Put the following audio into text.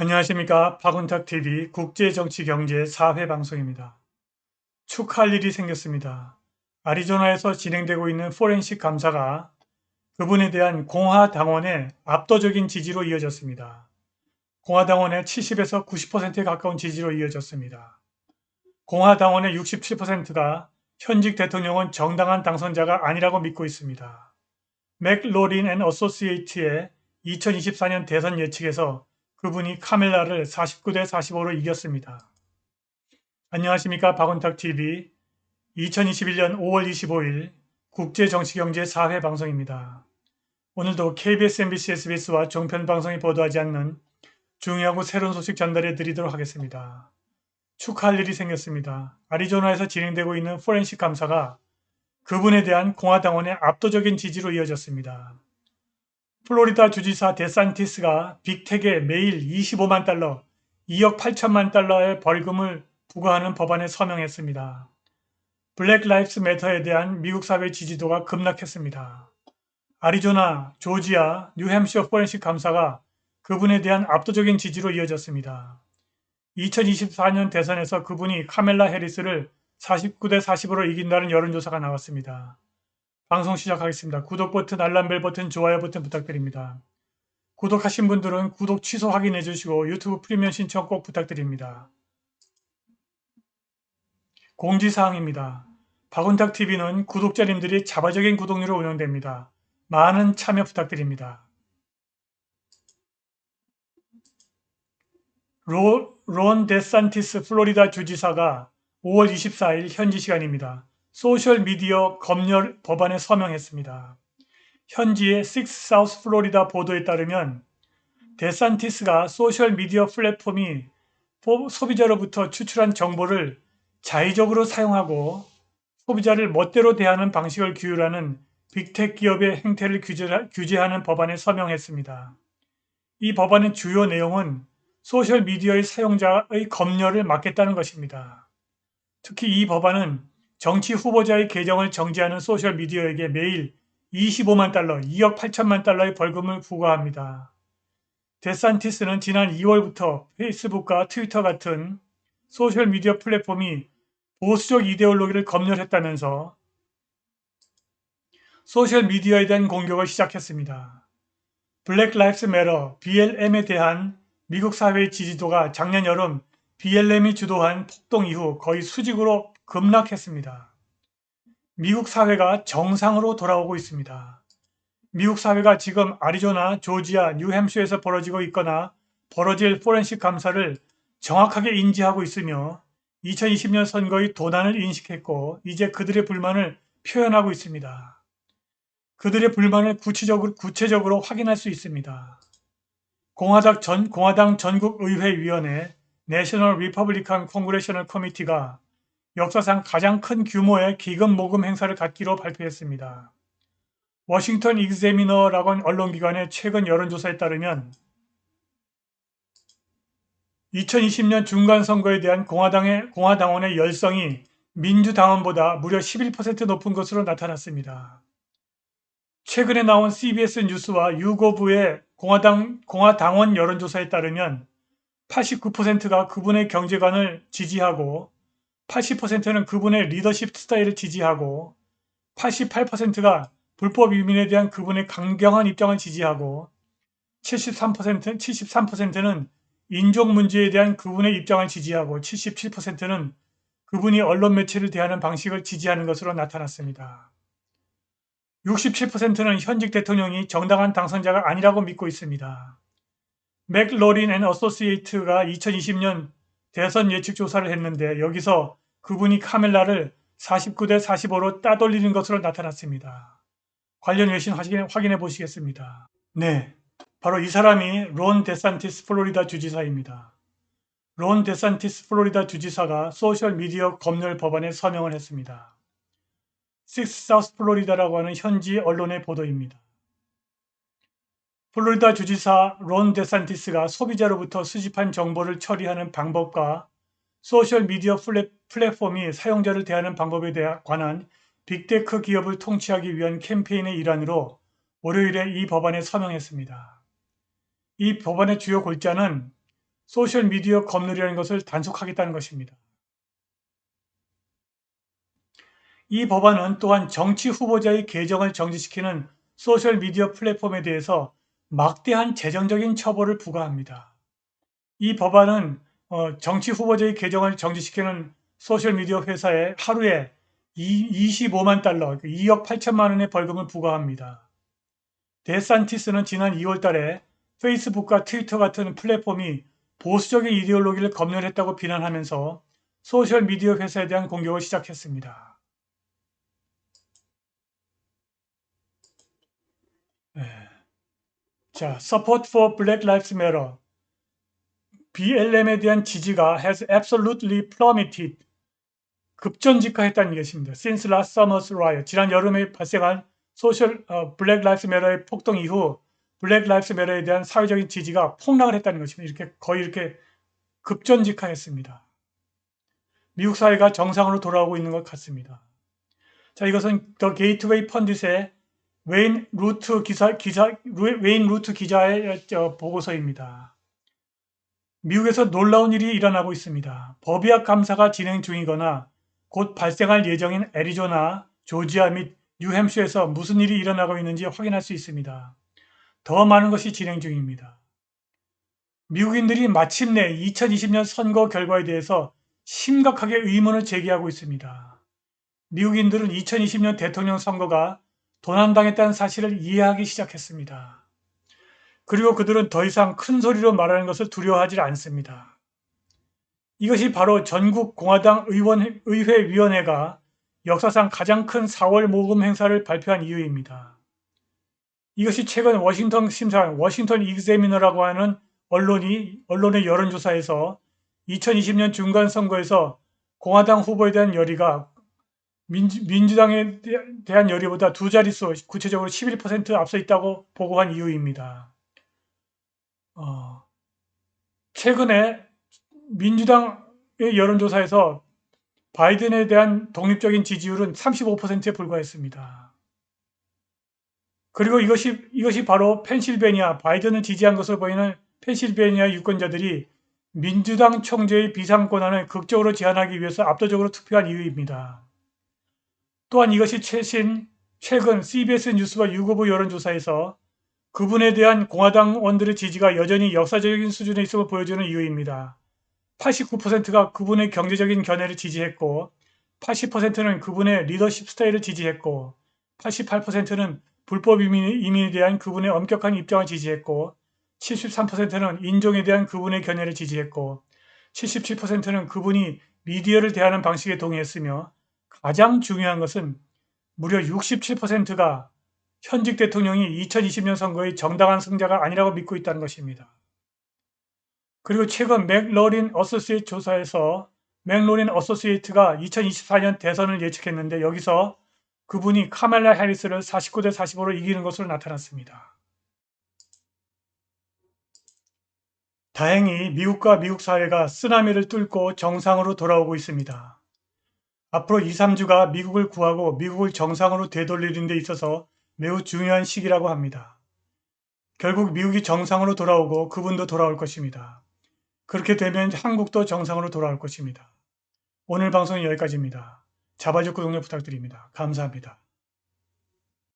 안녕하십니까. 박운탁TV 국제정치경제 4회 방송입니다. 축하할 일이 생겼습니다. 아리조나에서 진행되고 있는 포렌식 감사가 그분에 대한 공화당원의 압도적인 지지로 이어졌습니다. 공화당원의 70에서 90%에 가까운 지지로 이어졌습니다. 공화당원의 67%가 현직 대통령은 정당한 당선자가 아니라고 믿고 있습니다. 맥로린 앤 어소시에이트의 2024년 대선 예측에서 그분이 카멜라를 49대 45로 이겼습니다. 안녕하십니까. 박원탁TV 2021년 5월 25일 국제정치경제 4회 방송입니다. 오늘도 KBS, MBC, SBS와 종편방송이 보도하지 않는 중요하고 새로운 소식 전달해 드리도록 하겠습니다. 축하할 일이 생겼습니다. 아리조나에서 진행되고 있는 포렌식 감사가 그분에 대한 공화당원의 압도적인 지지로 이어졌습니다. 플로리다 주지사 데산티스가 빅텍에 매일 25만 달러, 2억 8천만 달러의 벌금을 부과하는 법안에 서명했습니다. 블랙 라이프스 매터에 대한 미국 사회 지지도가 급락했습니다. 아리조나, 조지아, 뉴햄시어 포렌식 감사가 그분에 대한 압도적인 지지로 이어졌습니다. 2024년 대선에서 그분이 카멜라 해리스를 49대 40으로 이긴다는 여론조사가 나왔습니다. 방송 시작하겠습니다. 구독 버튼, 알람벨 버튼, 좋아요 버튼 부탁드립니다. 구독하신 분들은 구독 취소 확인해 주시고 유튜브 프리미엄 신청 꼭 부탁드립니다. 공지사항입니다. 박운탁TV는 구독자님들이 자발적인 구독료로 운영됩니다. 많은 참여 부탁드립니다. 론 데산티스 플로리다 주지사가 5월 24일 현지 시간입니다. 소셜미디어 검열 법안에 서명했습니다. 현지의 6 사우스 플로리다 보도에 따르면 데산티스가 소셜미디어 플랫폼이 소비자로부터 추출한 정보를 자의적으로 사용하고 소비자를 멋대로 대하는 방식을 규율하는 빅텍 기업의 행태를 규제하는 법안에 서명했습니다. 이 법안의 주요 내용은 소셜미디어의 사용자의 검열을 막겠다는 것입니다. 특히 이 법안은 정치 후보자의 계정을 정지하는 소셜미디어에게 매일 25만 달러, 2억 8천만 달러의 벌금을 부과합니다. 데산티스는 지난 2월부터 페이스북과 트위터 같은 소셜미디어 플랫폼이 보수적 이데올로기를 검열했다면서 소셜미디어에 대한 공격을 시작했습니다. 블랙 라이프스 매터 BLM에 대한 미국 사회의 지지도가 작년 여름 BLM이 주도한 폭동 이후 거의 수직으로 급락했습니다. 미국 사회가 정상으로 돌아오고 있습니다. 미국 사회가 지금 아리조나, 조지아, 뉴햄슈에서 벌어지고 있거나 벌어질 포렌식 감사를 정확하게 인지하고 있으며 2020년 선거의 도난을 인식했고 이제 그들의 불만을 표현하고 있습니다. 그들의 불만을 구체적으로 확인할 수 있습니다. 공화당 전국의회위원회 내셔널 리퍼블리칸 콩그레셔널 커미티가 역사상 가장 큰 규모의 기금 모금 행사를 갖기로 발표했습니다. 워싱턴 익제미너라고 하는 언론기관의 최근 여론조사에 따르면 2020년 중간선거에 대한 공화당원의 열성이 민주당원보다 무려 11% 높은 것으로 나타났습니다. 최근에 나온 CBS 뉴스와 유고브의 공화당원 여론조사에 따르면 89%가 그분의 경제관을 지지하고 80%는 그분의 리더십 스타일을 지지하고 88%가 불법 이민에 대한 그분의 강경한 입장을 지지하고 73%는 인종 문제에 대한 그분의 입장을 지지하고 77%는 그분이 언론 매체를 대하는 방식을 지지하는 것으로 나타났습니다. 67%는 현직 대통령이 정당한 당선자가 아니라고 믿고 있습니다. 맥로린 앤 어소시에이트가 2020년 대선 예측 조사를 했는데 여기서 그분이 카멜라를 49대 45로 따돌리는 것으로 나타났습니다. 관련 외신 확인해 보시겠습니다. 네, 바로 이 사람이 론 데산티스 플로리다 주지사입니다. 론 데산티스 플로리다 주지사가 소셜미디어 검열 법안에 서명을 했습니다. 6 사우스 플로리다라고 하는 현지 언론의 보도입니다. 플로리다 주지사 론 데산티스가 소비자로부터 수집한 정보를 처리하는 방법과 소셜미디어 플랫폼이 사용자를 대하는 방법에 관한 빅테크 기업을 통치하기 위한 캠페인의 일환으로 월요일에 이 법안에 서명했습니다. 이 법안의 주요 골자는 소셜미디어 검열이라는 것을 단속하겠다는 것입니다. 이 법안은 또한 정치 후보자의 계정을 정지시키는 소셜미디어 플랫폼에 대해서 막대한 재정적인 처벌을 부과합니다. 이 법안은 정치 후보자의 계정을 정지시키는 소셜미디어 회사에 하루에 25만 달러, 2억 8천만 원의 벌금을 부과합니다. 데산티스는 지난 2월 달에 페이스북과 트위터 같은 플랫폼이 보수적인 이데올로기를 검열했다고 비난하면서 소셜미디어 회사에 대한 공격을 시작했습니다. 자, Support for Black Lives Matter. BLM에 대한 지지가 has absolutely plummeted. 급전직하했다는 것입니다. Since last summer's riot. 지난 여름에 발생한 Black Lives Matter의 폭동 이후 Black Lives Matter에 대한 사회적인 지지가 폭락을 했다는 것입니다. 거의 이렇게 급전직하했습니다. 미국 사회가 정상으로 돌아오고 있는 것 같습니다. 자, 이것은 더 게이트웨이 펀딧의 웨인 루트 기자의 보고서입니다. 미국에서 놀라운 일이 일어나고 있습니다. 법의학 감사가 진행 중이거나 곧 발생할 예정인 애리조나, 조지아 및 뉴햄슈에서 무슨 일이 일어나고 있는지 확인할 수 있습니다. 더 많은 것이 진행 중입니다. 미국인들이 마침내 2020년 선거 결과에 대해서 심각하게 의문을 제기하고 있습니다. 미국인들은 2020년 대통령 선거가 도난당했다는 사실을 이해하기 시작했습니다. 그리고 그들은 더 이상 큰 소리로 말하는 것을 두려워하지 않습니다. 이것이 바로 전국 공화당 의회위원회가 역사상 가장 큰 4월 모금 행사를 발표한 이유입니다. 이것이 최근 워싱턴 익제미너라고 하는 언론의 여론조사에서 2020년 중간선거에서 공화당 후보에 대한 열의가 민주당에 대한 열의보다 두 자릿수, 구체적으로 11% 앞서 있다고 보고한 이유입니다. 최근에 민주당의 여론조사에서 바이든에 대한 독립적인 지지율은 35%에 불과했습니다. 그리고 이것이 바로 바이든을 지지한 것으로 보이는 펜실베니아 유권자들이 민주당 총재의 비상권한을 극적으로 제한하기 위해서 압도적으로 투표한 이유입니다. 또한 이것이 최근 CBS 뉴스와 유고브 여론조사에서 그분에 대한 공화당원들의 지지가 여전히 역사적인 수준에 있음을 보여주는 이유입니다. 89%가 그분의 경제적인 견해를 지지했고 80%는 그분의 리더십 스타일을 지지했고 88%는 불법 이민에 대한 그분의 엄격한 입장을 지지했고 73%는 인종에 대한 그분의 견해를 지지했고 77%는 그분이 미디어를 대하는 방식에 동의했으며 가장 중요한 것은 무려 67%가 현직 대통령이 2020년 선거의 정당한 승자가 아니라고 믿고 있다는 것입니다. 그리고 최근 맥로린 어소시에이트가 2024년 대선을 예측했는데 여기서 그분이 카멜라 해리스를 49대 45로 이기는 것으로 나타났습니다. 다행히 미국과 미국 사회가 쓰나미를 뚫고 정상으로 돌아오고 있습니다. 앞으로 2, 3주가 미국을 구하고 미국을 정상으로 되돌리는 데 있어서 매우 중요한 시기라고 합니다. 결국 미국이 정상으로 돌아오고 그분도 돌아올 것입니다. 그렇게 되면 한국도 정상으로 돌아올 것입니다. 오늘 방송은 여기까지입니다. 자발적 구독력 부탁드립니다. 감사합니다.